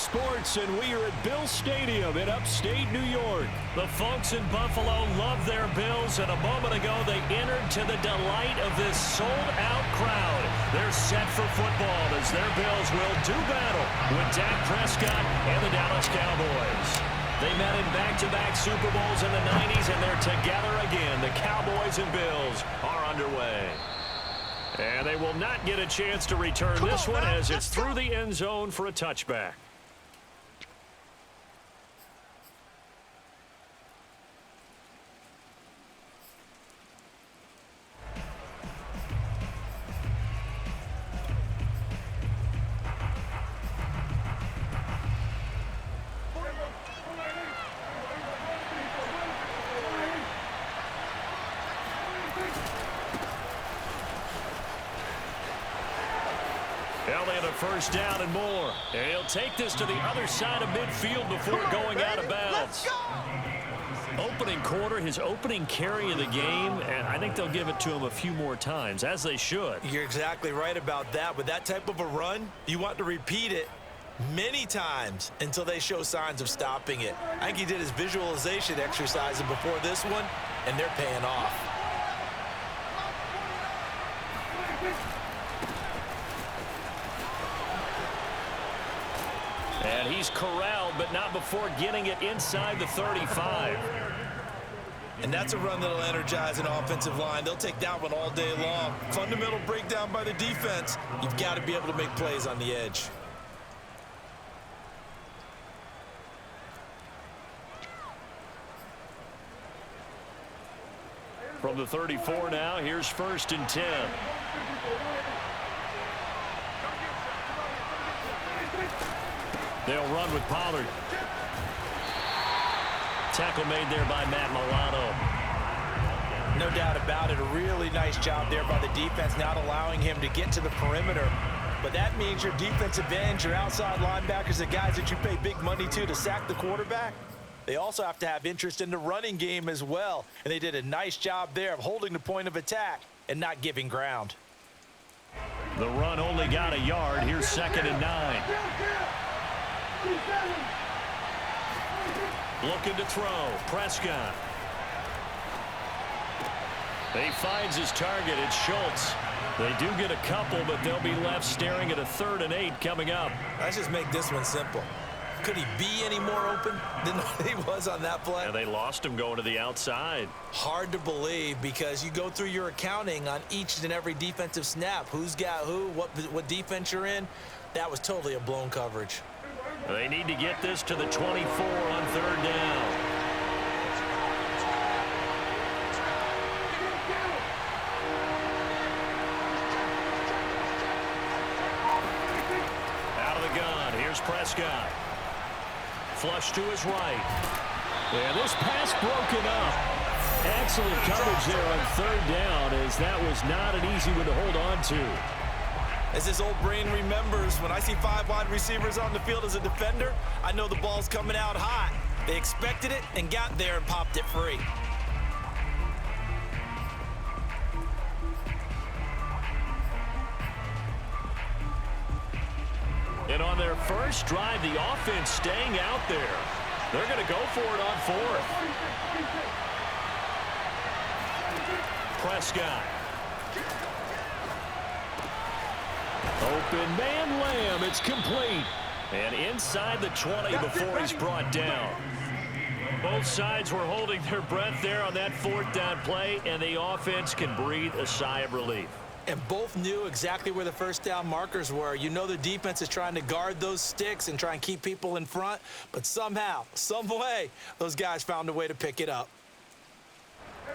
Sports, and we are at Bill Stadium in upstate New York. The folks in Buffalo love their Bills, and a moment ago they entered to the delight of this sold-out crowd. They're set for football as their Bills will do battle with Dak Prescott and the Dallas Cowboys. They met in back-to-back Super Bowls in the 90s, and they're together again. The Cowboys and Bills are underway. And they will not get a chance to return this one as it's through the end zone for a touchback. Well, they have a first down and more. And he'll take this to the other side of midfield before going out of bounds. Opening quarter, his opening carry of the game, and I think they'll give it to him a few more times, as they should. You're exactly right about that. With that type of a run, you want to repeat it many times until they show signs of stopping it. I think he did his visualization exercising before this one, and they're paying off. And he's corralled, but not before getting it inside the 35. And that's a run that'll energize an offensive line. They'll take that one all day long. Fundamental breakdown by the defense. You've got to be able to make plays on the edge. From the 34 now, here's 1st and 10. They'll run with Pollard. Tackle made there by Matt Milano. No doubt about it. A really nice job there by the defense, not allowing him to get to the perimeter. But that means your defensive ends, your outside linebackers, the guys that you pay big money to sack the quarterback, they also have to have interest in the running game as well. And they did a nice job there of holding the point of attack and not giving ground. The run only got a yard. Here's 2nd and 9. Looking to throw. Prescott. He finds his target. It's Schultz. They do get a couple, but they'll be left staring at a 3rd and 8 coming up. Let's just make this one simple. Could he be any more open than he was on that play? And they lost him going to the outside. Hard to believe because you go through your accounting on each and every defensive snap. Who's got who, what defense you're in. That was totally a blown coverage. They need to get this to the 24 on 3rd down. Out of the gun, here's Prescott. Flush to his right. And this pass broken up. Excellent coverage there on 3rd down, as that was not an easy one to hold on to. As his old brain remembers, when I see 5 wide receivers on the field as a defender, I know the ball's coming out hot. They expected it and got there and popped it free. And on their first drive, the offense staying out there. They're going to go for it on 4th. Prescott. Open man Lamb. It's complete. And inside the 20 before he's brought down. Both sides were holding their breath there on that 4th down play, and the offense can breathe a sigh of relief. And both knew exactly where the first down markers were. You know the defense is trying to guard those sticks and try and keep people in front, but somehow, some way, those guys found a way to pick it up.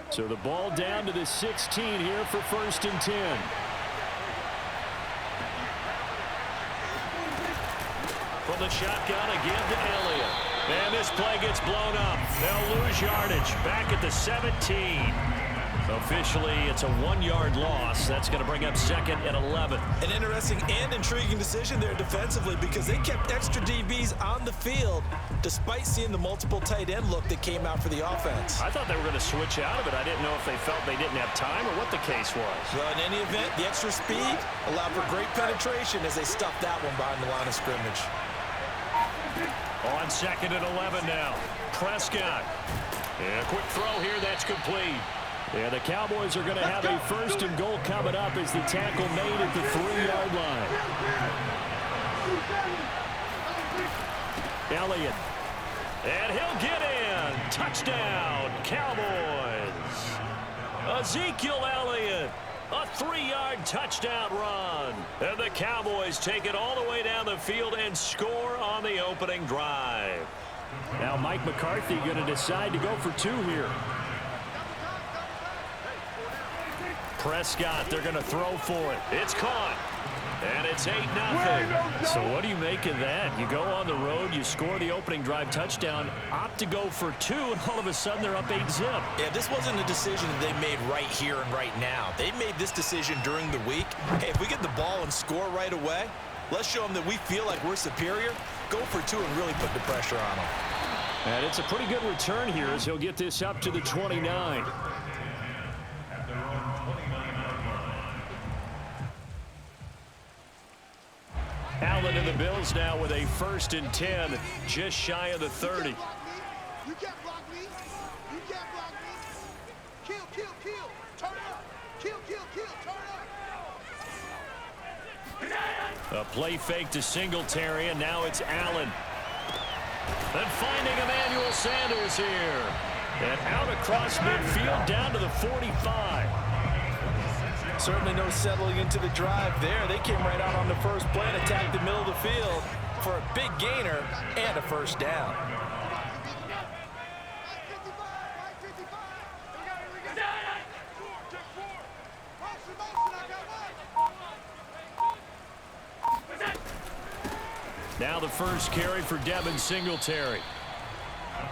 So the ball down to the 16 here for 1st and 10. From the shotgun again to Elliott. And this play gets blown up. They'll lose yardage. Back at the 17. Officially, it's a 1-yard loss. That's going to bring up 2nd and 11. An interesting and intriguing decision there defensively because they kept extra DBs on the field despite seeing the multiple tight end look that came out for the offense. I thought they were going to switch out of it. I didn't know if they felt they didn't have time or what the case was. Well, in any event, the extra speed allowed for great penetration as they stuffed that one behind the line of scrimmage. On 2nd and 11 now. Prescott. And a quick throw here that's complete. Yeah, the Cowboys are going to have a 1st and goal coming up as the tackle made at the 3-yard line. Elliott. And he'll get in. Touchdown, Cowboys. Ezekiel Elliott. A 3-yard touchdown run. And the Cowboys take it all the way down the field and score on the opening drive. Now Mike McCarthy going to decide to go for 2 here. Prescott, they're going to throw for it. It's caught. And it's 8-0. So what do you make of that? You go on the road, you score the opening drive touchdown, opt to go for 2, and all of a sudden they're up 8-zip. Yeah, this wasn't a decision that they made right here and right now. They made this decision during the week. Hey, if we get the ball and score right away, let's show them that we feel like we're superior. Go for 2 and really put the pressure on them. And it's a pretty good return here as he'll get this up to the 29. Allen and the Bills now with a 1st and 10, just shy of the 30. You can't block me. You can't block me. Kill, kill, kill. Turn up. Kill, kill, kill. Turn up. A play fake to Singletary, and now it's Allen. And finding Emmanuel Sanders here. And out across midfield down to the 45. Certainly no settling into the drive there. They came right out on the first play and attacked the middle of the field for a big gainer and a 1st down. Now the first carry for Devin Singletary.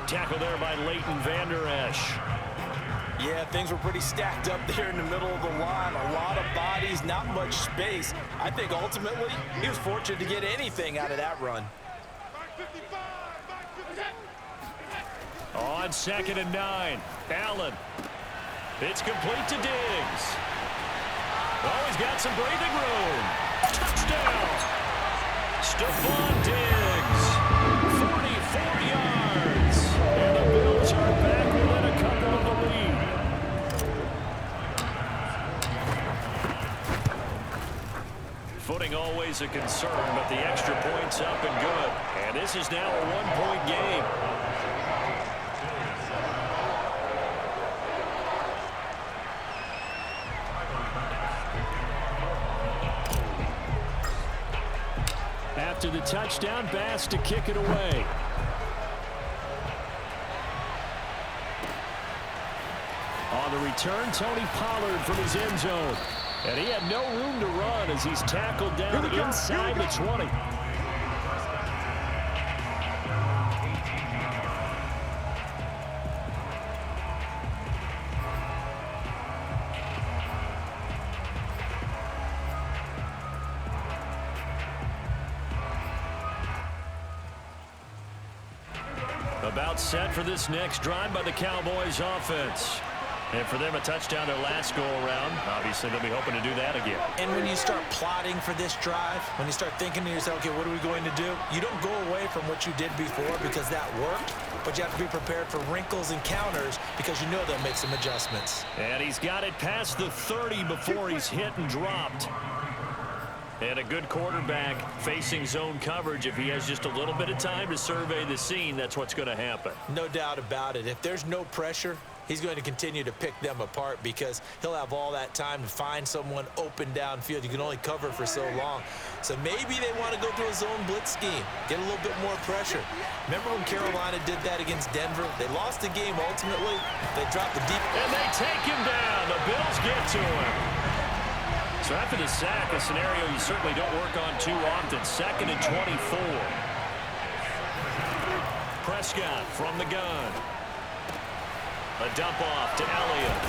Tackle there by Leighton Vander Esch. Yeah, things were pretty stacked up there in the middle of the line. A lot of bodies, not much space. I think ultimately he was fortunate to get anything out of that run. On 2nd and 9, Allen. It's complete to Diggs. Oh, he's got some breathing room. Touchdown. Stephon Diggs. 44 yards. And the Bills are back within a couple of the lead. Footing always a concern, but the extra point's up and good. And this is now a 1-point game. After the touchdown, Bass to kick it away. On the return, Tony Pollard from his end zone. And he had no room to run as he's tackled down inside the 20. About set for this next drive by the Cowboys offense. And for them, a touchdown their last go-around. Obviously, they'll be hoping to do that again. And when you start plotting for this drive, when you start thinking to yourself, okay, what are we going to do? You don't go away from what you did before because that worked, but you have to be prepared for wrinkles and counters because you know they'll make some adjustments. And he's got it past the 30 before he's hit and dropped. And a good quarterback facing zone coverage. If he has just a little bit of time to survey the scene, that's what's going to happen. No doubt about it. If there's no pressure, he's going to continue to pick them apart because he'll have all that time to find someone open downfield. You can only cover for so long. So maybe they want to go to a zone blitz scheme, get a little bit more pressure. Remember when Carolina did that against Denver? They lost the game ultimately. They dropped the deep. And they take him down. The Bills get to him. So after the sack, a scenario you certainly don't work on too often. 2nd and 24. Prescott from the gun. A dump off to Elliott.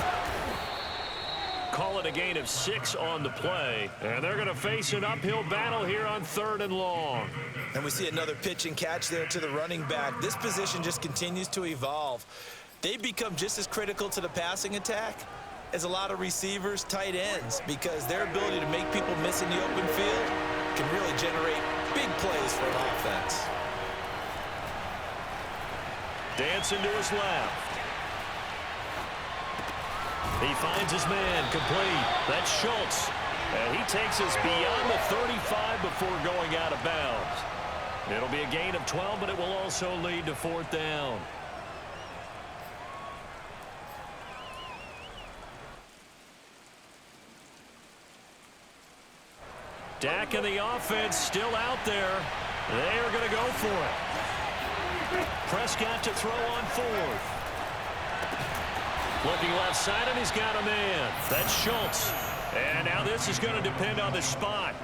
Call it a gain of 6 on the play. And they're going to face an uphill battle here on 3rd and long. And we see another pitch and catch there to the running back. This position just continues to evolve. They become just as critical to the passing attack as a lot of receivers, tight ends, because their ability to make people miss in the open field can really generate big plays for an offense. Dancing to his left. He finds his man complete. That's Schultz. And he takes us beyond the 35 before going out of bounds. It'll be a gain of 12, but it will also lead to 4th down. Dak and the offense still out there. They are going to go for it. Prescott to throw on 4th. Looking left side, and he's got a man. That's Schultz. And now this is going to depend on the spot.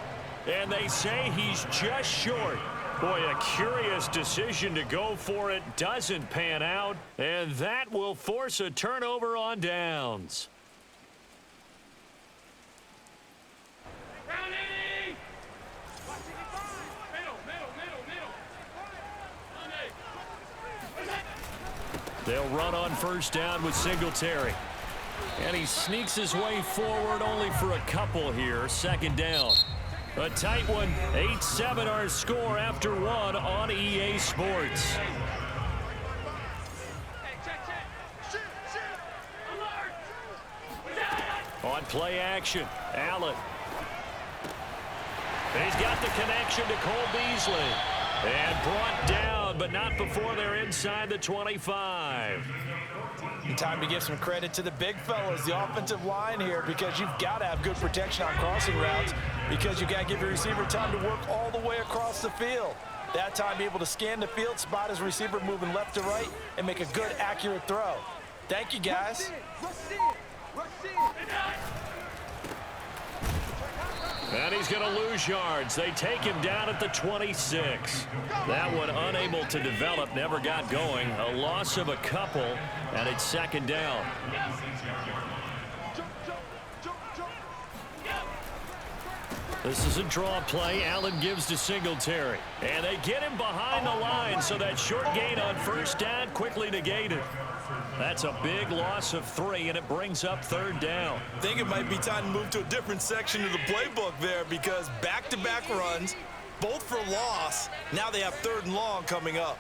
And they say he's just short. Boy, a curious decision to go for it. Doesn't pan out. And that will force a turnover on downs. They'll run on 1st down with Singletary. And he sneaks his way forward only for a couple here. 2nd down. A tight one. 8-7 our score after 1 on EA Sports. On play action, Allen. And he's got the connection to Cole Beasley. And brought down, but not before they're inside the 25. Time to give some credit to the big fellas, the offensive line here, because you've got to have good protection on crossing routes, because you've got to give your receiver time to work all the way across the field. That time, be able to scan the field, spot his receiver moving left to right, and make a good, accurate throw. Thank you, guys. And he's going to lose yards. They take him down at the 26. That one unable to develop, never got going. A loss of a couple, and it's 2nd down. This is a draw play. Allen gives to Singletary. And they get him behind the line, so that short gain on 1st down quickly negated. That's a big loss of 3, and it brings up 3rd down. I think it might be time to move to a different section of the playbook there, because back-to-back runs, both for loss. Now they have 3rd and long coming up.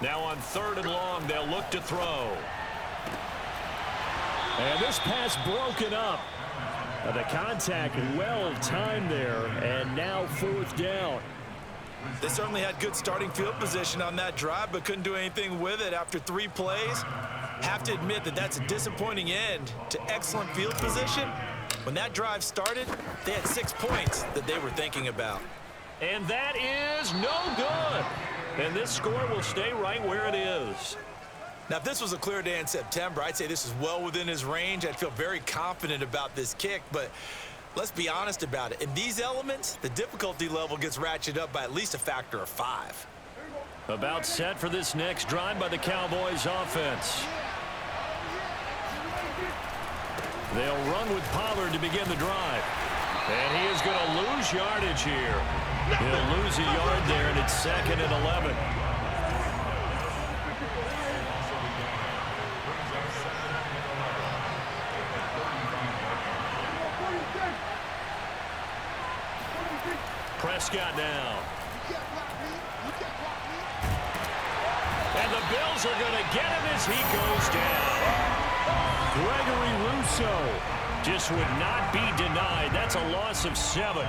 Now on 3rd and long, they'll look to throw. And this pass broken up. The contact well timed there, and now 4th down. They certainly had good starting field position on that drive, but couldn't do anything with it after 3 plays. Have to admit that that's a disappointing end to excellent field position. When that drive started, they had 6 points that they were thinking about. And that is no good. And this score will stay right where it is. Now, if this was a clear day in September, I'd say this is well within his range. I'd feel very confident about this kick, but let's be honest about it. In these elements, the difficulty level gets ratcheted up by at least a factor of 5. About set for this next drive by the Cowboys offense. They'll run with Pollard to begin the drive. And he is going to lose yardage here. He'll lose a yard there, and it's 2nd and 11. Prescott now. And the Bills are going to get him as he goes down. Gregory Rousseau just would not be denied. That's a loss of 7.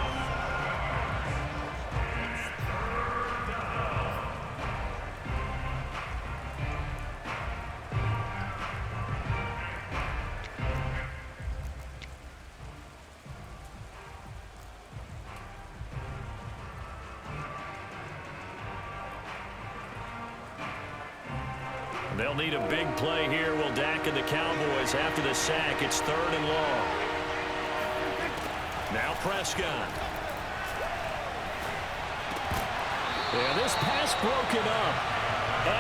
They'll need a big play here. Will Dak and the Cowboys after the sack. It's 3rd and long. Now Prescott. Yeah, this pass broken up.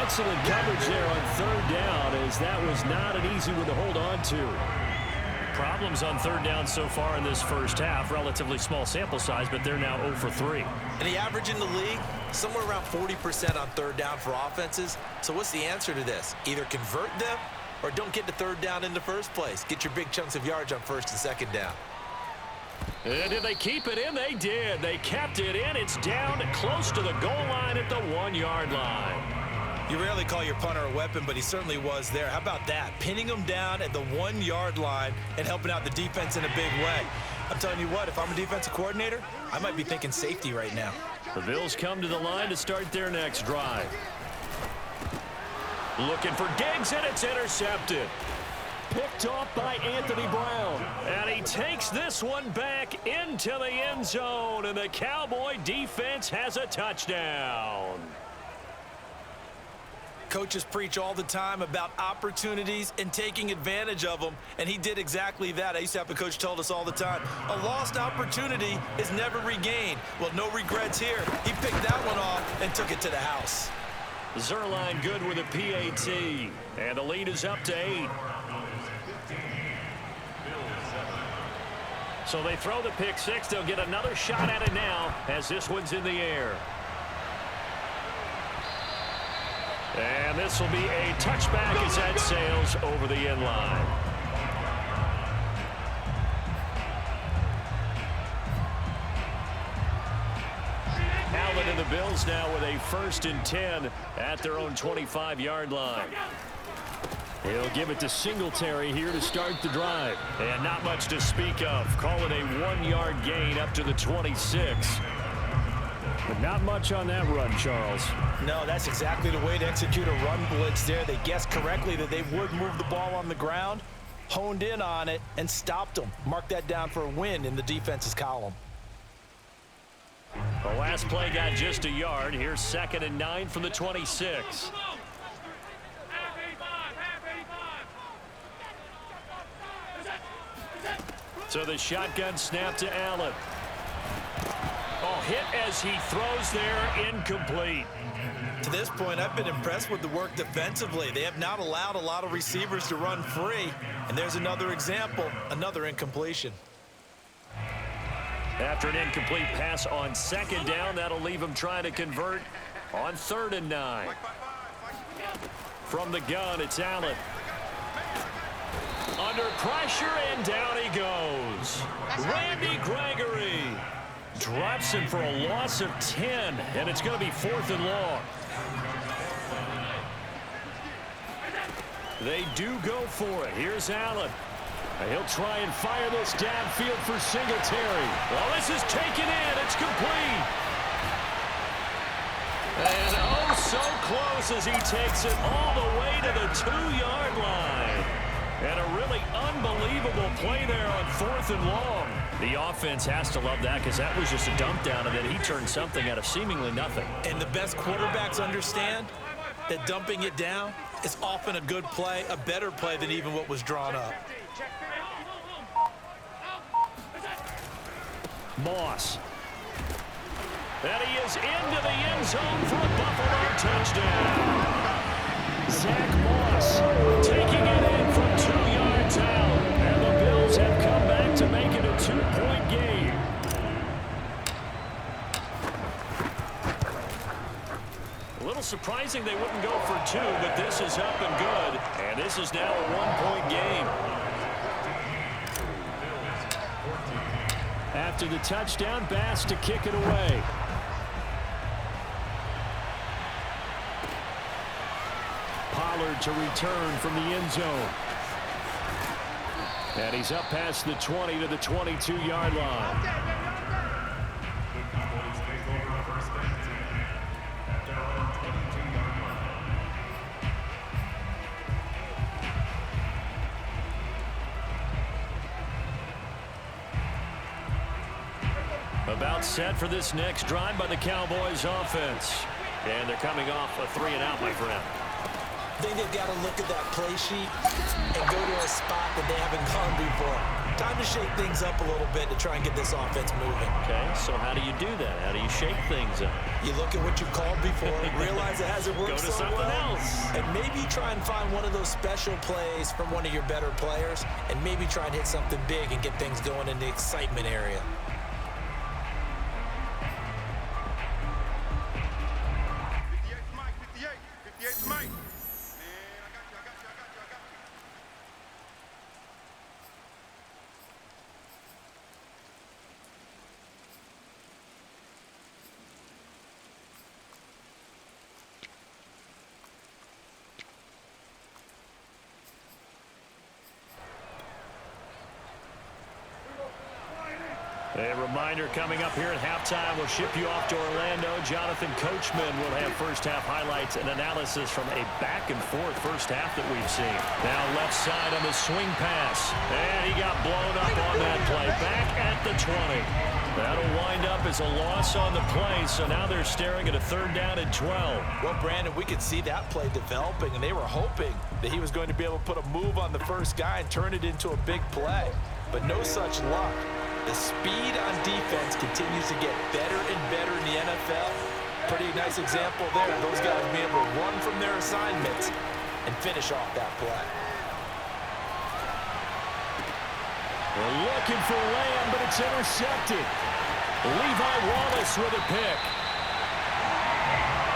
Excellent coverage there on 3rd down, as that was not an easy one to hold on to. Problems on 3rd down so far in this first half. Relatively small sample size, but they're now 0 for 3. And the average in the league, somewhere around 40% on 3rd down for offenses. So what's the answer to this? Either convert them or don't get to 3rd down in the first place. Get your big chunks of yards on 1st and 2nd down. And did they keep it in? They did. They kept it in. It's down close to the goal line at the 1-yard line. You rarely call your punter a weapon, but he certainly was there. How about that? Pinning him down at the 1-yard line and helping out the defense in a big way. I'm telling you what, if I'm a defensive coordinator, I might be thinking safety right now. The Bills come to the line to start their next drive. Looking for Diggs, and it's intercepted. Picked off by Anthony Brown. And he takes this one back into the end zone, and the Cowboy defense has a touchdown. Coaches preach all the time about opportunities and taking advantage of them, and he did exactly that. I used to have a coach told us all the time, a lost opportunity is never regained. Well, no regrets here. He picked that one off and took it to the house. Zuerlein good with a PAT, and the lead is up to 8. So they throw the pick six. They'll get another shot at it now as this one's in the air. And this will be a touchback as that sails over the end line. Allen and the Bills now with a 1st and 10 at their own 25-yard line. He'll give it to Singletary here to start the drive. And not much to speak of. Call it a 1-yard gain up to the 26. But not much on that run, Charles. No, that's exactly the way to execute a run blitz there. They guessed correctly that they would move the ball on the ground, honed in on it, and stopped them. Mark that down for a win in the defense's column. The last play got just a yard. Here's 2nd and 9 from the 26. So the shotgun snap to Allen. Oh, hit as he throws there, incomplete. To this point, I've been impressed with the work defensively. They have not allowed a lot of receivers to run free. And there's another example, another incompletion. After an incomplete pass on 2nd down, that'll leave him trying to convert on 3rd and 9. From the gun, it's Allen. Under pressure, and down he goes. Randy Gregory drops him for a loss of 10, and it's going to be 4th and long. They do go for it. Here's Allen. He'll try and fire this downfield for Singletary. Well, this is taken in. It's complete. And oh, so close as he takes it all the way to the 2-yard line. And a really unbelievable play there on 4th and long. The offense has to love that because that was just a dump down, and then he turned something out of seemingly nothing. And the best quarterbacks understand that dumping it down is often a good play, a better play than even what was drawn up. Moss. And he is into the end zone for a Buffalo touchdown. Zach Moss taking it in from 2 yards out. And the Bills have come back to make it a 2-point game. A little surprising they wouldn't go for 2, but this is up and good. And this is now a 1-point game. After the touchdown, Bass to kick it away. Pollard to return from the end zone. And he's up past the 20 to the 22-yard line. About set for this next drive by the Cowboys offense. And they're coming off a 3-and-out, my friend. I think they've got to look at that play sheet and go to a spot that they haven't gone before. Time to shake things up a little bit to try and get this offense moving. Okay, so how do you do that? How do you shake things up? You look at what you called before, realize it hasn't worked Go to so something well, else. and maybe try and find one of those special plays from one of your better players, and maybe try and hit something big and get things going in the excitement area. A reminder coming up here at halftime, we'll ship you off to Orlando. Jonathan Coachman will have first-half highlights and analysis from a back-and-forth first half that we've seen. Now left side on the swing pass. And he got blown up on that play. Back at the 20. That'll wind up as a loss on the play, so now they're staring at a 3rd down and 12. Well, Brandon, we could see that play developing, and they were hoping that he was going to be able to put a move on the first guy and turn it into a big play. But no such luck. The speed on defense continues to get better and better in the NFL. Pretty nice example there. Those guys being able to run from their assignments and finish off that play. We're looking for Lamb, but it's intercepted. Levi Wallace with a pick.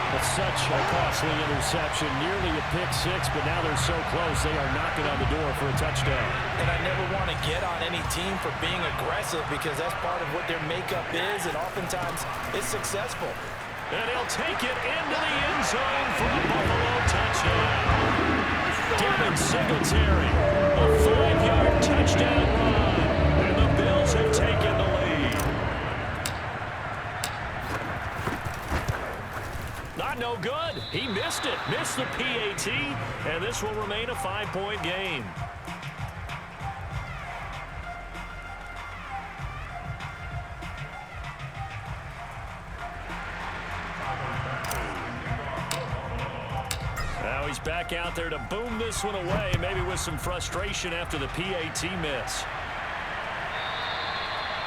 That's such a costly interception. Nearly a pick six, but now they're so close they are knocking on the door for a touchdown. And I never want to get on any team for being aggressive because that's part of what their makeup is, and oftentimes it's successful. And he'll take it into the end zone for a Buffalo touchdown. Devin Singletary, a 5-yard touchdown run. And the Bills have taken the lead. Not no good. He missed it. Missed the PAT. And this will remain a 5-point game. Now he's back out there to boom this one away, maybe with some frustration after the PAT miss.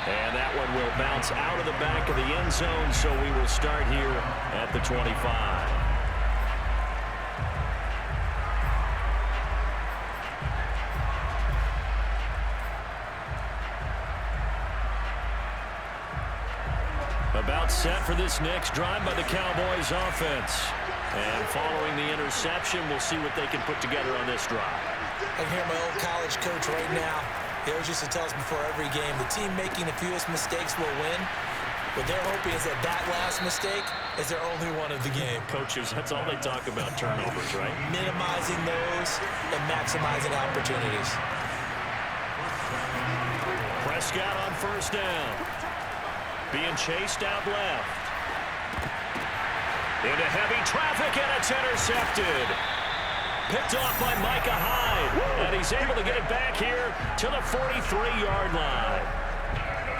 And that one will bounce out of the back of the end zone, so we will start here at the 25. About set for this next drive by the Cowboys offense. And following the interception, we'll see what they can put together on this drive. I can hear my old college coach right now. He always used to tell us before every game, the team making the fewest mistakes will win. What they're hoping is that that last mistake is their only one of the game. Coaches, that's all they talk about, turnovers, right? Minimizing those and maximizing opportunities. Prescott on first down. Being chased out left. Into heavy traffic, and it's intercepted. Picked off by Micah Hyde, and he's able to get it back here to the 43-yard line.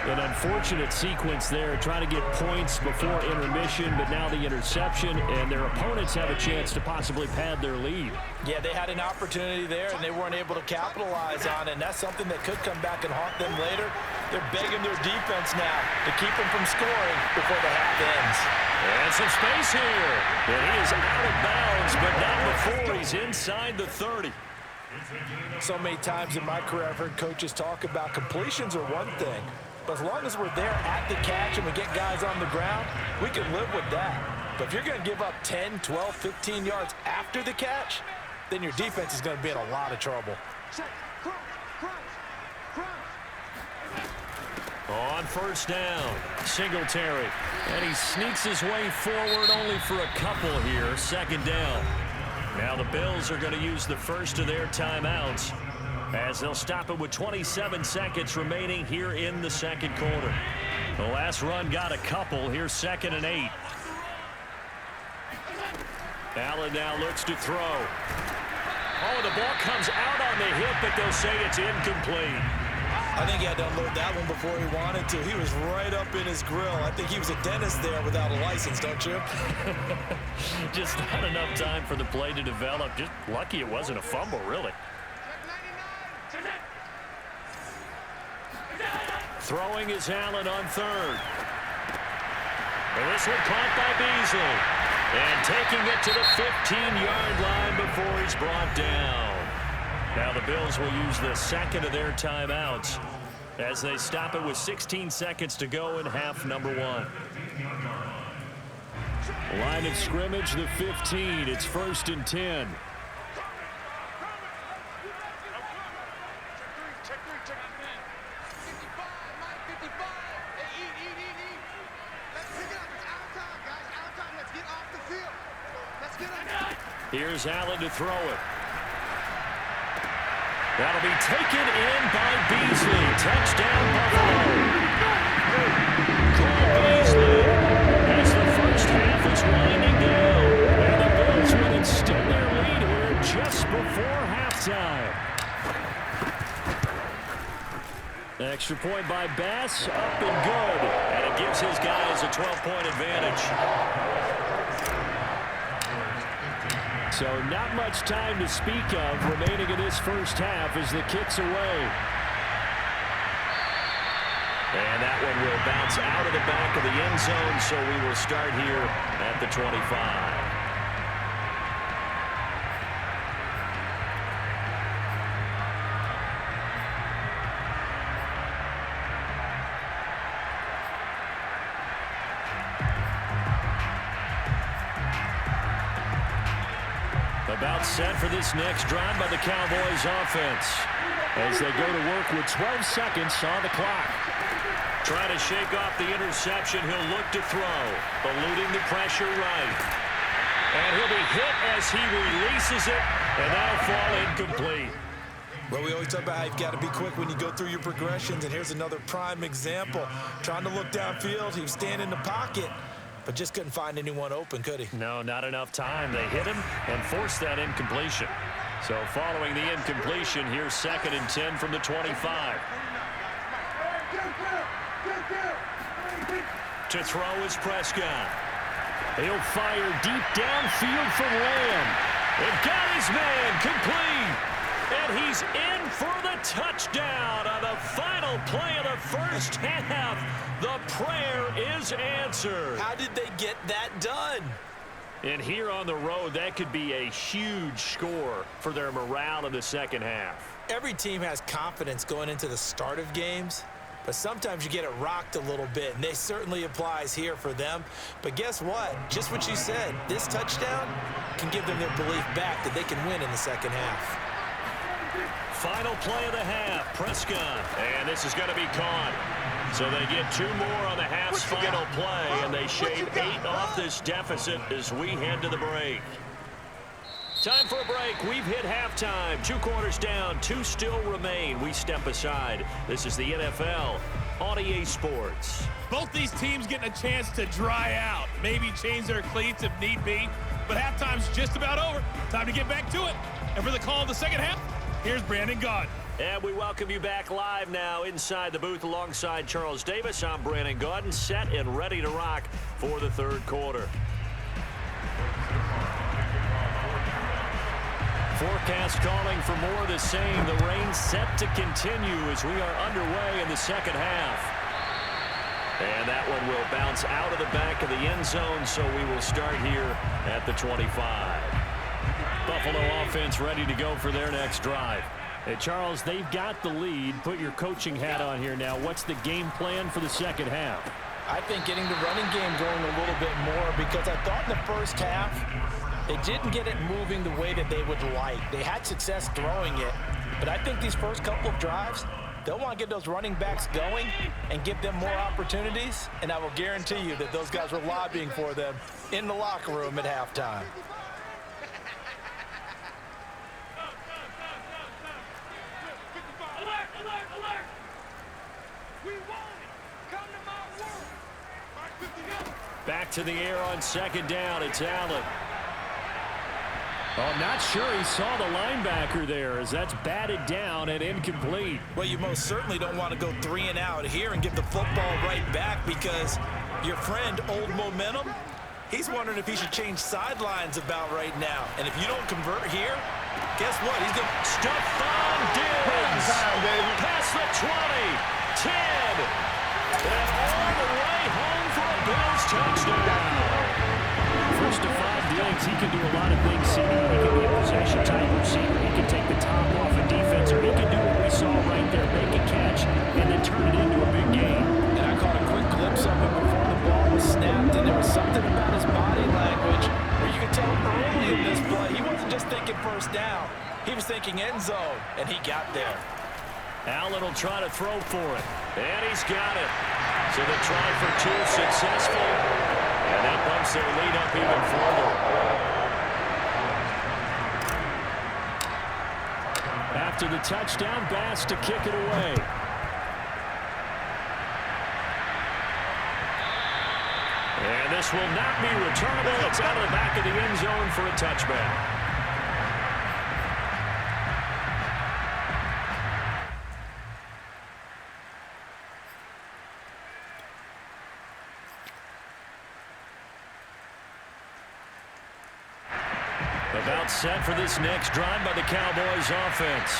An unfortunate sequence there, trying to get points before intermission, but now the interception, and their opponents have a chance to possibly pad their lead. Yeah, they had an opportunity there, and they weren't able to capitalize on it, and that's something that could come back and haunt them later. They're begging their defense now to keep them from scoring before the half ends. And some space here. And he is out of bounds, but not before he's inside the 30. So many times in my career, I've heard coaches talk about completions are one thing, but as long as we're there at the catch and we get guys on the ground, we can live with that. But if you're going to give up 10, 12, 15 yards after the catch, then your defense is going to be in a lot of trouble. On first down, Singletary. And he sneaks his way forward only for a couple here. Second down. Now the Bills are going to use the first of their timeouts as they'll stop it with 27 seconds remaining here in the second quarter. The last run got a couple. Here's 2nd and 8. Allen now looks to throw. Oh, the ball comes out on the hip, but they'll say it's incomplete. I think he had to unload that one before he wanted to. He was right up in his grill. I think he was a dentist there without a license, don't you? Just not enough time for the play to develop. Just lucky it wasn't a fumble, really. Throwing is Allen on third. And this one caught by Beasley. And taking it to the 15-yard line before he's brought down. Now the Bills will use the second of their timeouts as they stop it with 16 seconds to go in half number 1. Line of scrimmage, the 15. It's 1st and 10. Here's Allen to throw it. That'll be taken in by Beasley. Touchdown, Buffalo. point by Bass, up and good. And it gives his guys a 12-point advantage. So not much time to speak of remaining in this first half as the kick's away. And that one will bounce out of the back of the end zone, so we will start here at the 25. About set for this next drive by the Cowboys offense as they go to work with 12 seconds on the clock. Trying to shake off the interception. He'll look to throw. Eluding the pressure right. And he'll be hit as he releases it, and that'll fall incomplete. Well, we always talk about how you've got to be quick when you go through your progressions, and here's another prime example. Trying to look downfield, he was standing in the pocket, but just couldn't find anyone open, could he? No, not enough time. They hit him and forced that incompletion. So following the incompletion, here's 2nd and 10 from the 25. To throw is Prescott. He'll fire deep downfield for Lamb. It got his man complete. And he's in for the touchdown on the final play of the first half. The prayer is answered. How did they get that done? And here on the road, that could be a huge score for their morale in the second half. Every team has confidence going into the start of games, but sometimes you get it rocked a little bit, and this certainly applies here for them. But guess what? Just what you said, this touchdown can give them their belief back that they can win in the second half. Final play of the half, Prescott. And this is going to be caught. So they get 2 more on the half's final play, and they shave 8 off this deficit as we head to the break. Time for a break. We've hit halftime. 2 quarters down, 2 still remain. We step aside. This is the NFL on EA Sports. Both these teams getting a chance to dry out, maybe change their cleats if need be. But halftime's just about over. Time to get back to it. And for the call of the second half, here's Brandon Gaudin. And we welcome you back live now inside the booth alongside Charles Davis. I'm Brandon Gaudin, set and ready to rock for the third quarter. Forecast calling for more of the same. The rain set to continue as we are underway in the second half. And that one will bounce out of the back of the end zone, so we will start here at the 25. Buffalo offense ready to go for their next drive. Hey, Charles, they've got the lead. Put your coaching hat on here now. What's the game plan for the second half? I think getting the running game going a little bit more, because I thought in the first half they didn't get it moving the way that they would like. They had success throwing it, but I think these first couple of drives, they'll want to get those running backs going and give them more opportunities, and I will guarantee you that those guys were lobbying for them in the locker room at halftime. Back to the air on second down. It's Allen. Oh, I'm not sure he saw the linebacker there as that's batted down and incomplete. Well, you most certainly don't want to go 3 and out here and give the football right back, because your friend, Old Momentum, he's wondering if he should change sidelines about right now. And if you don't convert here, guess what? He's going to Stephon Diggs. Past the 20, 10, and all the way home for a Bills touchdown. For Stephon Diggs, he can do a lot of things, CD. He can be a possession-type receiver. He can take the top off a defense, or he can do what we saw right there, make a catch, and then turn it into a big game. And I caught a quick glimpse of him before the ball was snapped, and there was something about his body language where you could tell early in this play he wasn't just thinking first down. He was thinking end zone, and he got there. Allen will try to throw for it, and he's got it. So the try for 2 successful, and that bumps their lead up even further. After the touchdown, Bass to kick it away. And this will not be returnable. It's out of the back of the end zone for a touchback. About set for this next drive by the Cowboys offense.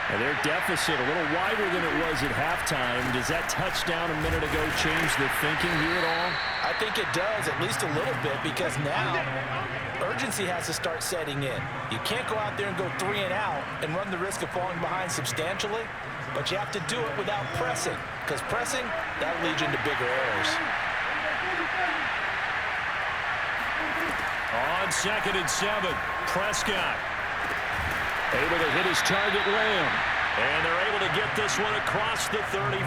And their deficit a little wider than it was at halftime. Does that touchdown a minute ago change the thinking here at all? I think it does, at least a little bit, because now urgency has to start setting in. You can't go out there and go 3 and out and run the risk of falling behind substantially, but you have to do it without pressing, because pressing, that'll lead you into bigger errors. On 2nd and 7, Prescott able to hit his target Lamb. And they're able to get this one across the 35.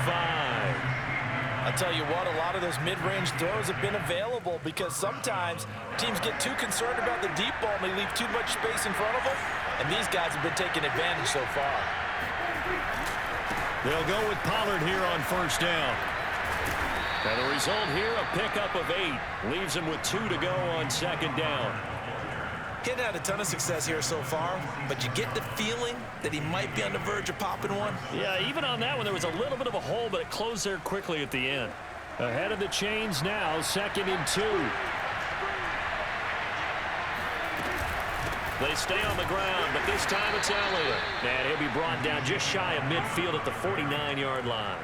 I'll tell you what, a lot of those mid-range throws have been available because sometimes teams get too concerned about the deep ball and they leave too much space in front of them. And these guys have been taking advantage so far. They'll go with Pollard here on 1st down. And the result here, a pickup of 8. Leaves him with 2 to go on 2nd down. He hadn't had a ton of success here so far, but you get the feeling that he might be on the verge of popping one. Yeah, even on that one, there was a little bit of a hole, but it closed there quickly at the end. Ahead of the chains now, 2nd and 2. They stay on the ground, but this time it's Elliott. And he'll be brought down just shy of midfield at the 49-yard line.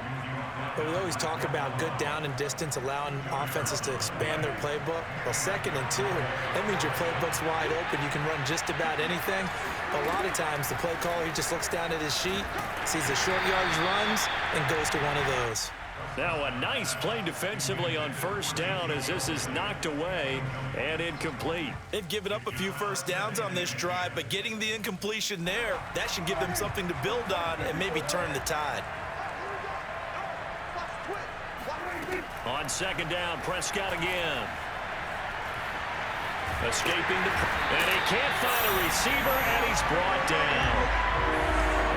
But we always talk about good down and distance, allowing offenses to expand their playbook. Well, 2nd and 2, that means your playbook's wide open. You can run just about anything. A lot of times, the play caller, he just looks down at his sheet, sees the short yardage runs, and goes to one of those. Now a nice play defensively on 1st down as this is knocked away and incomplete. They've given up a few first downs on this drive, but getting the incompletion there, that should give them something to build on and maybe turn the tide. On 2nd down, Prescott again. Escaping and he can't find a receiver, and he's brought down.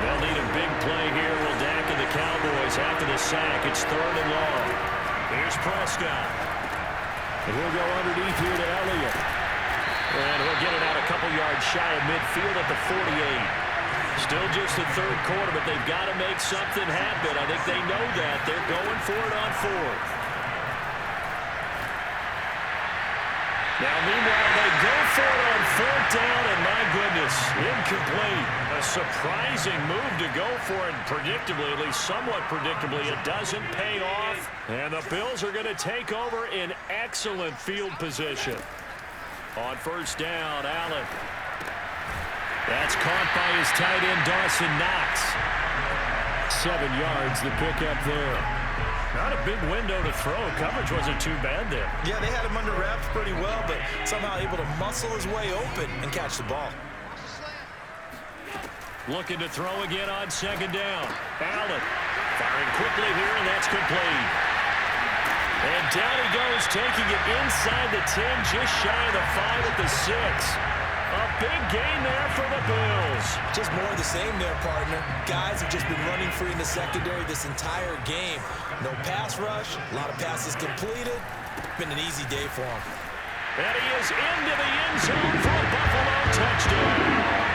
They'll need a big play here. Will Dak and the Cowboys after the sack. It's 3rd and long. Here's Prescott. And he'll go underneath here to Elliott. And he'll get it out a couple yards shy of midfield at the 48. Still just the 3rd quarter, but they've got to make something happen. I think they know that. They're going for it on 4th. Now, meanwhile, they go for it on 4th down, and my goodness, incomplete. A surprising move to go for it, predictably, at least somewhat predictably. It doesn't pay off, and the Bills are going to take over in excellent field position. On 1st down, Allen. That's caught by his tight end, Dawson Knox. 7 yards, the pickup there. Not a big window to throw. Coverage wasn't too bad there. Yeah, they had him under wraps pretty well, but somehow able to muscle his way open and catch the ball. Looking to throw again on 2nd down. Allen firing quickly here, and that's complete. And down he goes, taking it inside the 10, just shy of the 5 at the 6. A big gain there for the Bills. Just more of the same there, partner. Guys have just been running free in the secondary this entire game. No pass rush, a lot of passes completed. Been an easy day for him. And he is into the end zone for a Buffalo touchdown.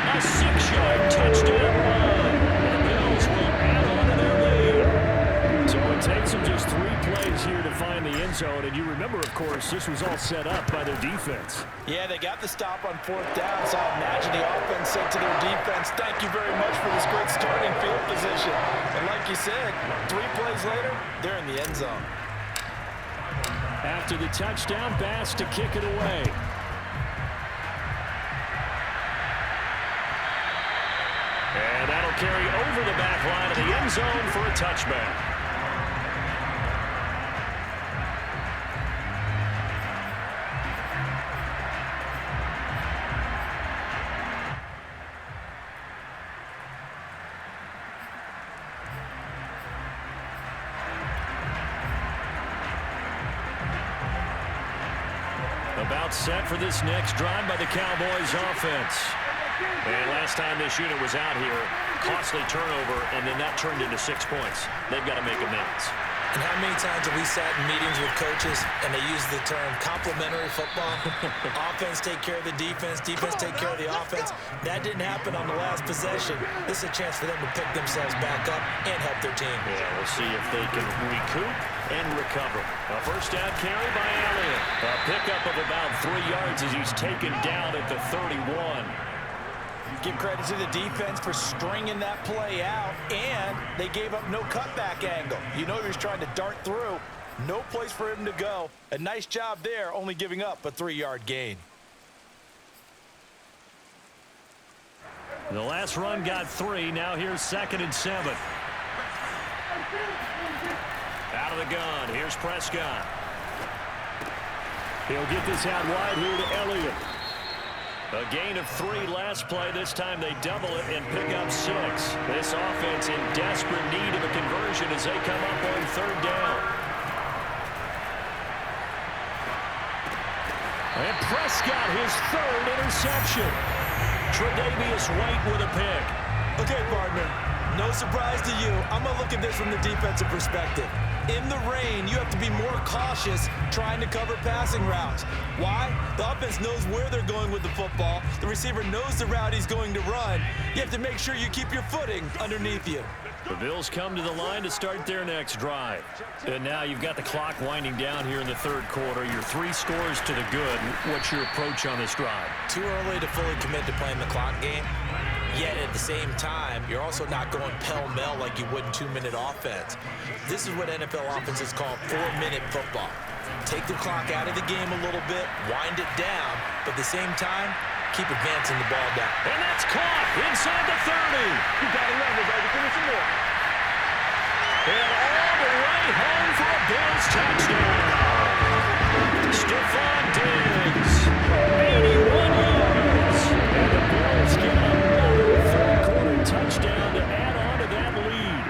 A 6-yard touchdown run. The Bills will add on to their lead. So it takes them just 3 plays here to find the end zone. And you remember, of course, this was all set up by their defense. Yeah, they got the stop on 4th down, so I imagine the offense said to their defense, thank you very much for this great starting field position. And like you said, 3 plays later, they're in the end zone. After the touchdown, Bass to kick it away. And that'll carry over the back line of the end zone for a touchback. About set for this next drive by the Cowboys offense. And last time this unit was out here, costly turnover, and then that turned into 6 points. They've got to make amends. And how many times have we sat in meetings with coaches and they use the term complementary football? Offense take care of the defense, defense take care of the offense. That didn't happen on the last possession. This is a chance for them to pick themselves back up and help their team. Yeah, we'll see if they can recoup and recover. A first down carry by Elliott. A pickup of about 3 yards as he's taken down at the 31. Give credit to the defense for stringing that play out, and they gave up no cutback angle. You know he was trying to dart through. No place for him to go. A nice job there, only giving up a 3-yard gain. The last run got 3. Now here's 2nd and 7. Out of the gun. Here's Prescott. He'll get this out wide here to Elliott. A gain of 3 last play. This time they double it and pick up 6. This offense in desperate need of a conversion as they come up on 3rd down. And Prescott, his 3rd interception. Tre'Davious White with a pick. Okay, partner, no surprise to you. I'm going to look at this from the defensive perspective. In the rain, you have to be more cautious trying to cover passing routes. Why? The offense knows where they're going with the football. The receiver knows the route he's going to run. You have to make sure you keep your footing underneath you. The Bills come to the line to start their next drive. And now you've got the clock winding down here in the 3rd quarter. You're 3 scores to the good. What's your approach on this drive? Too early to fully commit to playing the clock game. Yet at the same time, you're also not going pell-mell like you would in 2-minute offense. This is what NFL offenses call 4-minute football. Take the clock out of the game a little bit, wind it down, but at the same time, keep advancing the ball down. And that's caught inside the 30. You got to love it, baby. Give me some more. And all the way home for a Bills touchdown. Stephon Diggs, 81 yards. And the Bills get another 3rd-quarter touchdown to add on to that lead.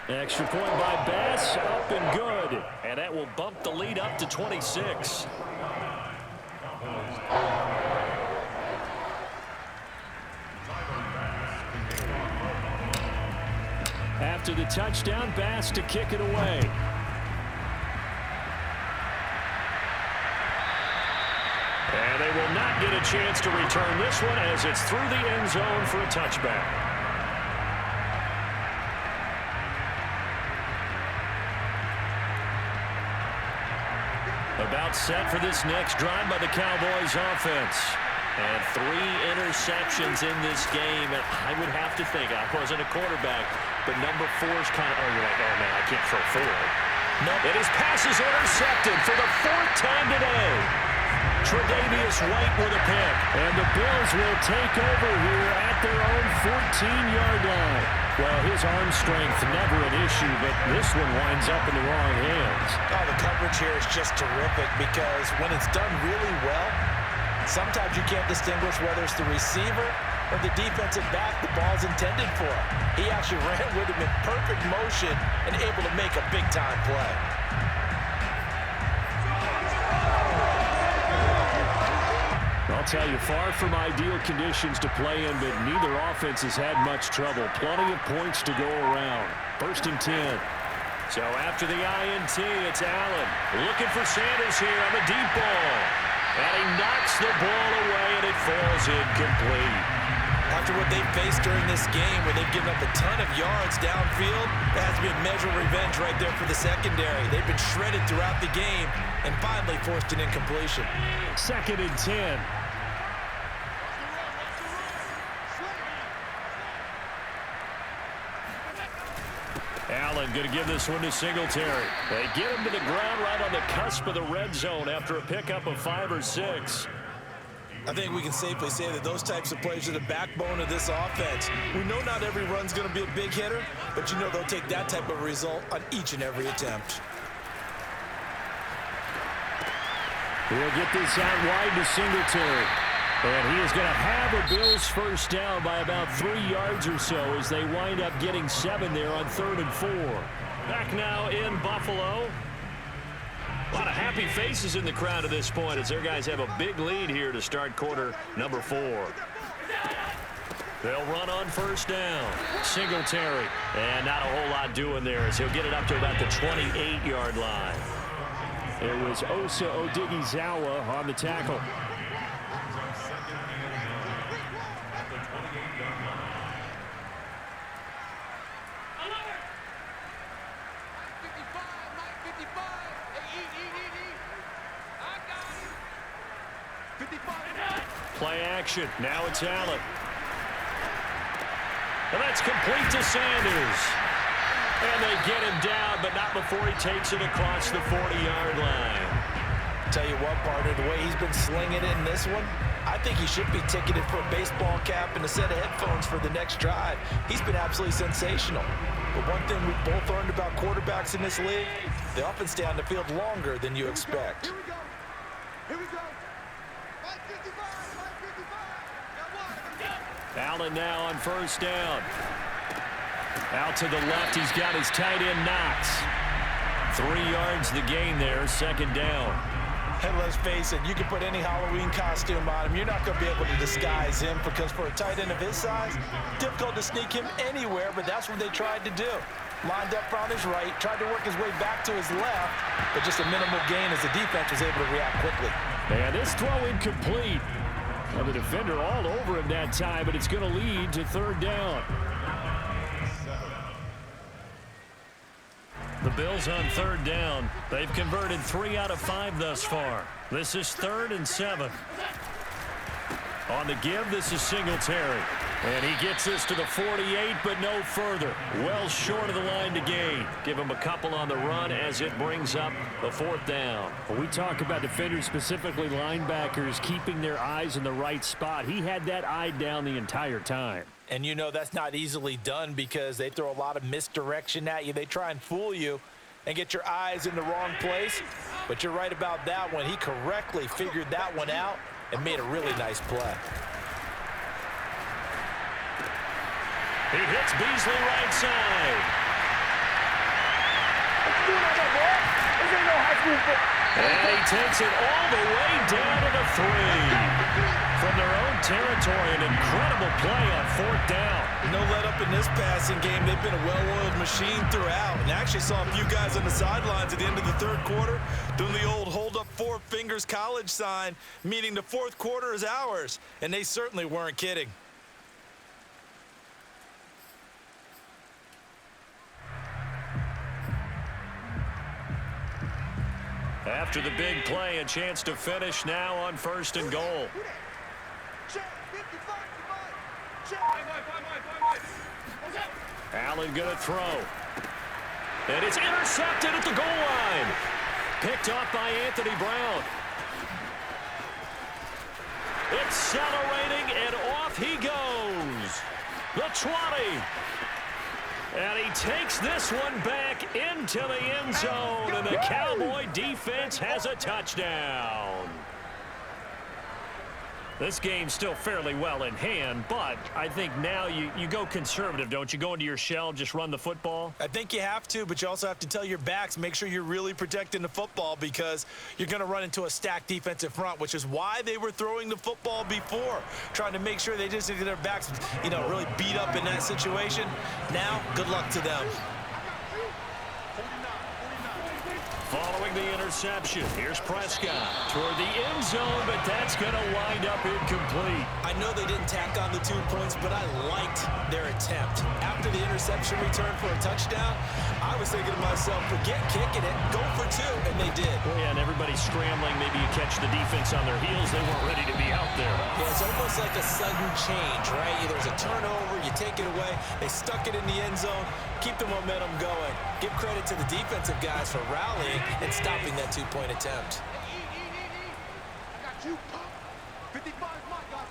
Extra point by Bass, up and good. And that will bump the lead up to 26. After the touchdown, Bass to kick it away. And they will not get a chance to return this one as it's through the end zone for a touchback. About set for this next drive by the Cowboys offense. And 3 interceptions in this game. And I would have to think, I wasn't a quarterback, but number 4 is kind of, you're like, oh man, I can't throw 4. No, and his pass is intercepted for the 4th time today. Tre'Davious White with a pick. And the Bills will take over here at their own 14-yard line. Well, his arm strength never an issue, but this one winds up in the wrong hands. Oh, the coverage here is just terrific because when it's done really well, sometimes you can't distinguish whether it's the receiver or the defensive back the ball's intended for. He actually ran with him in perfect motion and able to make a big-time play. I'll tell you, far from ideal conditions to play in, but neither offense has had much trouble. Plenty of points to go around. 1st and 10. So after the INT, it's Allen looking for Sanders here on the deep ball. And he knocks the ball away, and it falls incomplete. After what they've faced during this game, where they've given up a ton of yards downfield, that has to be a measure of revenge right there for the secondary. They've been shredded throughout the game and finally forced an incompletion. 2nd and 10. Allen going to give this one to Singletary. They get him to the ground right on the cusp of the red zone after a pickup of 5 or 6. I think we can safely say that those types of plays are the backbone of this offense. We know not every run's going to be a big hitter, but you know they'll take that type of result on each and every attempt. He'll get this out wide to Singletary. And he is going to have a Bills first down by about 3 yards or so as they wind up getting 7 there on 3rd and 4. Back now in Buffalo. A lot of happy faces in the crowd at this point as their guys have a big lead here to start quarter number 4. They'll run on first down. Singletary. And not a whole lot doing there as he'll get it up to about the 28-yard line. It was Osa Odighizuwa on the tackle. Play action. Now it's Allen. And that's complete to Sanders. And they get him down, but not before he takes it across the 40-yard line. Tell you what, partner, the way he's been slinging it in this one, I think he should be ticketed for a baseball cap and a set of headphones for the next drive. He's been absolutely sensational. But one thing we've both learned about quarterbacks in this league, they often stay on the field longer than you expect. Here we go. Here we go. 555. Allen now on first down. Out to the left, he's got his tight end Knox. 3 yards the gain there, second down. And let's face it, you can put any Halloween costume on him. You're not going to be able to disguise him because for a tight end of his size, difficult to sneak him anywhere, but that's what they tried to do. Lined up on his right, tried to work his way back to his left, but just a minimal gain as the defense was able to react quickly. And this throw incomplete. Well, the defender all over him that time, but it's going to lead to third down. The Bills on third down. They've converted 3 out of 5 thus far. This is 3rd and 7. On the give, this is Singletary. And he gets this to the 48, but no further. Well short of the line to gain. Give him a couple on the run as it brings up the 4th down. When we talk about defenders, specifically linebackers, keeping their eyes in the right spot, he had that eye down the entire time. And you know that's not easily done because they throw a lot of misdirection at you. They try and fool you and get your eyes in the wrong place. But you're right about that one. He correctly figured that one out and made a really nice play. He hits Beasley right side. And he takes it all the way down to the 3. From their own territory, an incredible play on 4th down. No let up in this passing game. They've been a well-oiled machine throughout. And actually saw a few guys on the sidelines at the end of the 3rd quarter doing the old hold up 4 fingers college sign, meaning the 4th quarter is ours. And they certainly weren't kidding. After the big play, a chance to finish now on 1st and goal. Allen gonna throw. And it's intercepted at the goal line. Picked off by Anthony Brown. Accelerating, and off he goes. The 20. And he takes this one back into the end zone, and the Cowboy defense has a touchdown. This game's still fairly well in hand, but I think now you go conservative, don't you? Go into your shell, just run the football? I think you have to, but you also have to tell your backs, make sure you're really protecting the football because you're going to run into a stacked defensive front, which is why they were throwing the football before, trying to make sure they just get their backs, really beat up in that situation. Now, good luck to them. Following the interception, here's Prescott toward the end zone, but that's going to wind up incomplete. I know they didn't tack on the 2 points, but I liked their attempt. After the interception return for a touchdown, I was thinking to myself, forget kicking it, go for 2, and they did. Well, yeah, and everybody's scrambling. Maybe you catch the defense on their heels. They weren't ready to be out there. Yeah, it's almost like a sudden change, right? There's a turnover, you take it away, they stuck it in the end zone, keep the momentum going. Give credit to the defensive guys for rallying and stopping that 2-point attempt. I got you. 55 my guy,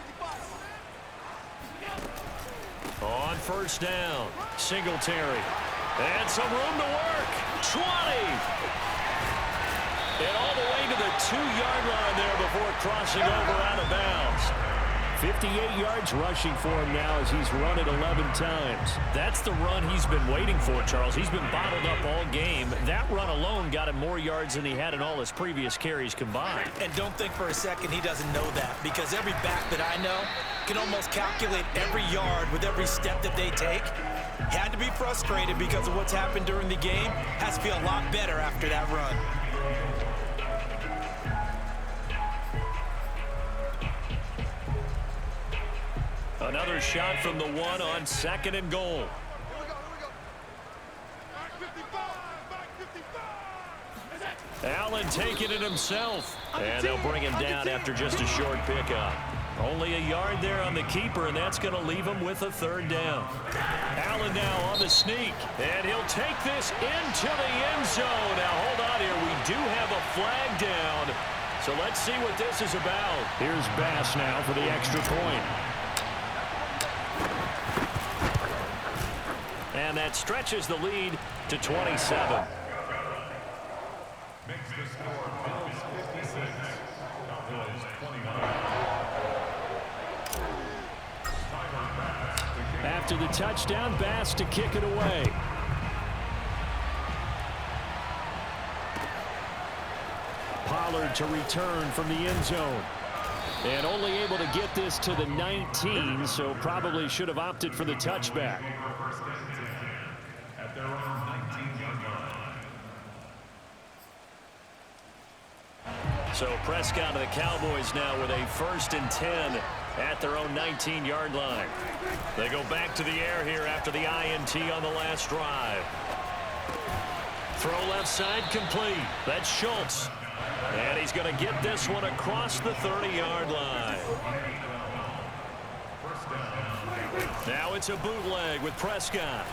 55. On first down, Singletary. And some room to work. 20. And all the way to the 2-yard line there before crossing over out of bounds. 58 yards rushing for him now as he's run it 11 times. That's the run he's been waiting for, Charles. He's been bottled up all game. That run alone got him more yards than he had in all his previous carries combined. And don't think for a second he doesn't know that, because every back that I know can almost calculate every yard with every step that they take. Had to be frustrated because of what's happened during the game. Has to feel a lot better after that run. Another shot from the one on 2nd and goal. Here we go. Back 55. Back 55. Allen taking it himself. And they'll bring him down after just a short pickup. Only a yard there on the keeper, and that's going to leave him with a 3rd down. Allen now on the sneak, and he'll take this into the end zone. Now, hold on here. We do have a flag down, so let's see what this is about. Here's Bass now for the extra point. And that stretches the lead to 27. After the touchdown, Bass to kick it away. Pollard to return from the end zone. And only able to get this to the 19, so probably should have opted for the touchback. So Prescott and the Cowboys now with a 1st and 10 at their own 19-yard line. They go back to the air here after the INT on the last drive. Throw left side complete. That's Schultz. And he's going to get this one across the 30-yard line. Now it's a bootleg with Prescott.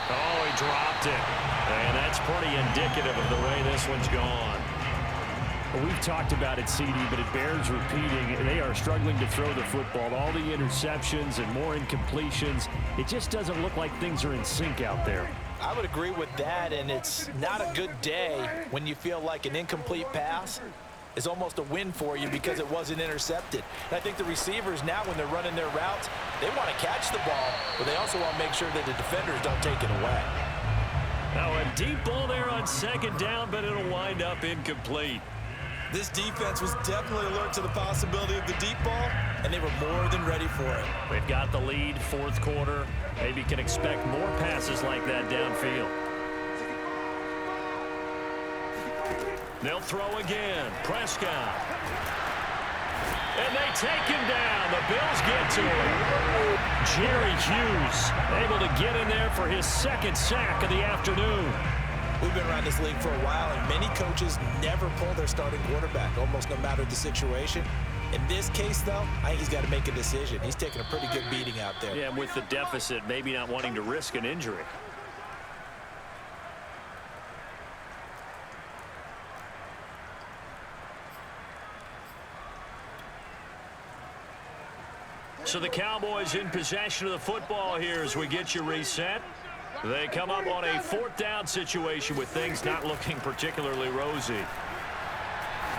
Oh, he dropped it. And that's pretty indicative of the way this one's gone. Well, we've talked about it, CD, but it bears repeating. They are struggling to throw the football. All the interceptions and more incompletions. It just doesn't look like things are in sync out there. I would agree with that, and it's not a good day when you feel like an incomplete pass is almost a win for you because it wasn't intercepted. And I think the receivers now, when they're running their routes, they want to catch the ball, but they also want to make sure that the defenders don't take it away. Now a deep ball there on 2nd down, but it'll wind up incomplete. This defense was definitely alert to the possibility of the deep ball, and they were more than ready for it. They've got the lead, 4th quarter. Maybe can expect more passes like that downfield. They'll throw again. Prescott. And they take him down. The Bills get to him. Jerry Hughes able to get in there for his 2nd sack of the afternoon. We've been around this league for a while, and many coaches never pull their starting quarterback, almost no matter the situation. In this case, though, I think he's got to make a decision. He's taking a pretty good beating out there. Yeah, with the deficit, maybe not wanting to risk an injury. So the Cowboys in possession of the football here as we get you reset. They come up on a 4th down situation with things not looking particularly rosy.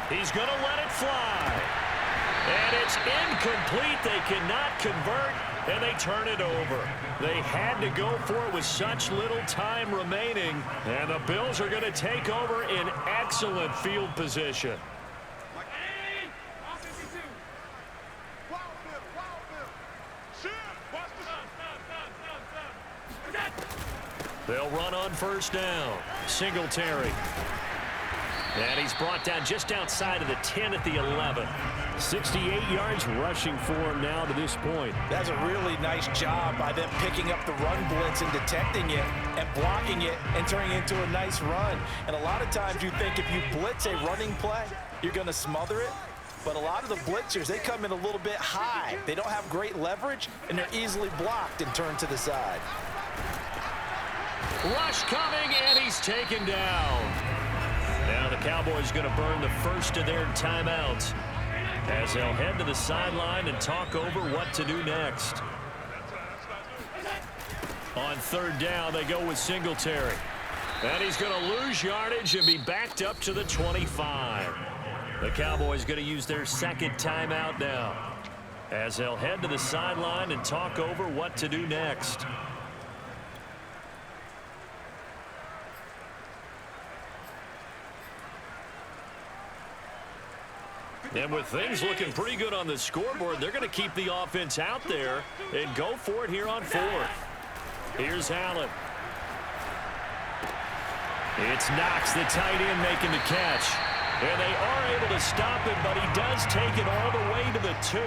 He's going to let it fly. And it's incomplete. They cannot convert, and they turn it over. They had to go for it with such little time remaining, and the Bills are going to take over in excellent field position. They'll run on 1st down. Singletary. And he's brought down just outside of the 10 at the 11. 68 yards rushing for him now to this point. That's a really nice job by them picking up the run blitz and detecting it and blocking it and turning it into a nice run. And a lot of times you think if you blitz a running play, you're going to smother it. But a lot of the blitzers, they come in a little bit high. They don't have great leverage, and they're easily blocked and turned to the side. Rush coming, and he's taken down. Now the Cowboys going to burn the first of their timeouts as they'll head to the sideline and talk over what to do next. On 3rd down, they go with Singletary. And he's going to lose yardage and be backed up to the 25. The Cowboys going to use their second timeout now, as they'll head to the sideline and talk over what to do next. And with things looking pretty good on the scoreboard, they're going to keep the offense out there and go for it here on fourth. Here's Allen. It's Knox, the tight end, making the catch. And they are able to stop it, but he does take it all the way to the 2.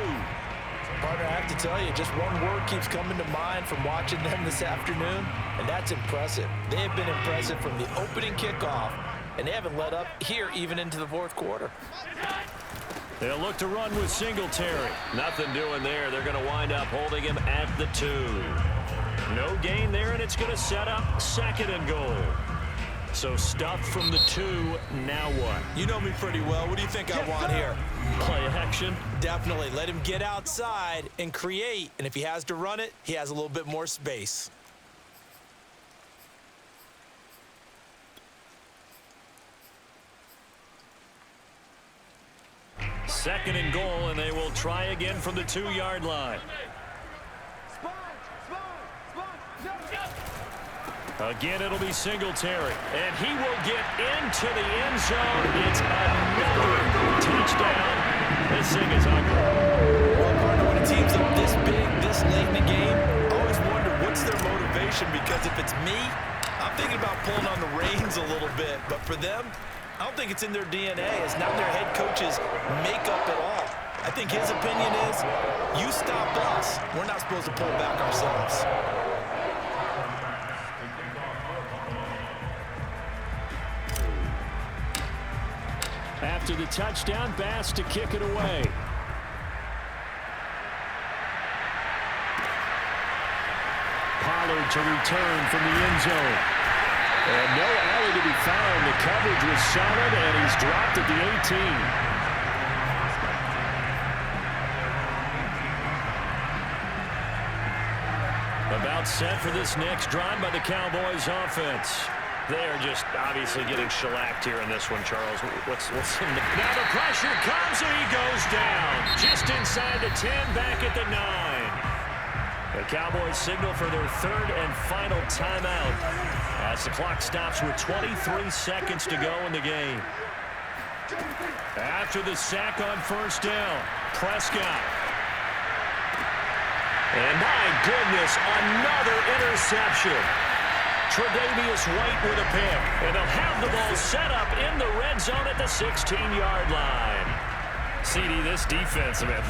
Partner, I have to tell you, just one word keeps coming to mind from watching them this afternoon, and that's impressive. They have been impressive from the opening kickoff, and they haven't let up here even into the fourth quarter. They'll look to run with Singletary. Nothing doing there. They're going to wind up holding him at the 2. No gain there, and it's going to set up second and goal. So stuffed from the 2. Now what? You know me pretty well. What do you think I want here? Play action. Definitely. Let him get outside and create. And if he has to run it, he has a little bit more space. Second and goal, and they will try again from the 2-yard line. Again, it'll be Singletary, and he will get into the end zone. It's another touchdown. This thing is ugly. Well, partner, when a team's up this big, this late in the game, I always wonder what's their motivation, because if it's me, I'm thinking about pulling on the reins a little bit. But for them, I don't think it's in their DNA. It's not their head coach's makeup at all. I think his opinion is, you stop us, we're not supposed to pull back ourselves. After the touchdown, Bass to kick it away. Pollard to return from the end zone. And no alley to be found. The coverage was solid, and he's dropped at the 18. About set for this next drive by the Cowboys offense. They are just obviously getting shellacked here in this one, Charles. What's in the... Now the pressure comes, and he goes down. Just inside the 10, back at the 9. The Cowboys signal for their third and final timeout as the clock stops with 23 seconds to go in the game. After the sack on first down, Prescott. And my goodness, another interception. Tre'Davious White with a pick, and they'll have the ball set up in the red zone at the 16-yard line. CD, this defense, man,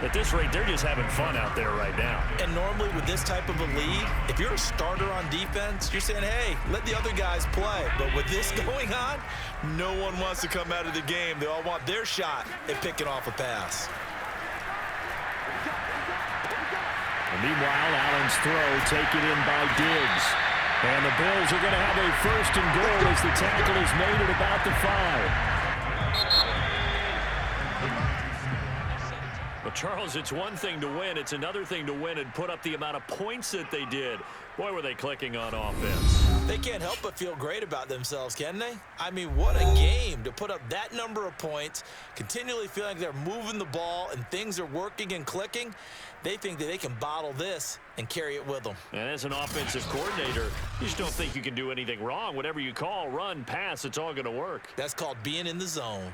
at this rate, they're just having fun out there right now. And normally with this type of a lead, if you're a starter on defense, you're saying, hey, let the other guys play. But with this going on, no one wants to come out of the game. They all want their shot at picking off a pass. And meanwhile, Allen's throw taken in by Diggs. And the Bills are going to have a first and goal as the tackle is made at about the 5. But, Charles, it's one thing to win. It's another thing to win and put up the amount of points that they did. Boy, were they clicking on offense. They can't help but feel great about themselves, can they? I mean, what a game to put up that number of points, continually feeling like they're moving the ball and things are working and clicking. They think that they can bottle this and carry it with them. And as an offensive coordinator, you just don't think you can do anything wrong. Whatever you call, run, pass, it's all going to work. That's called being in the zone.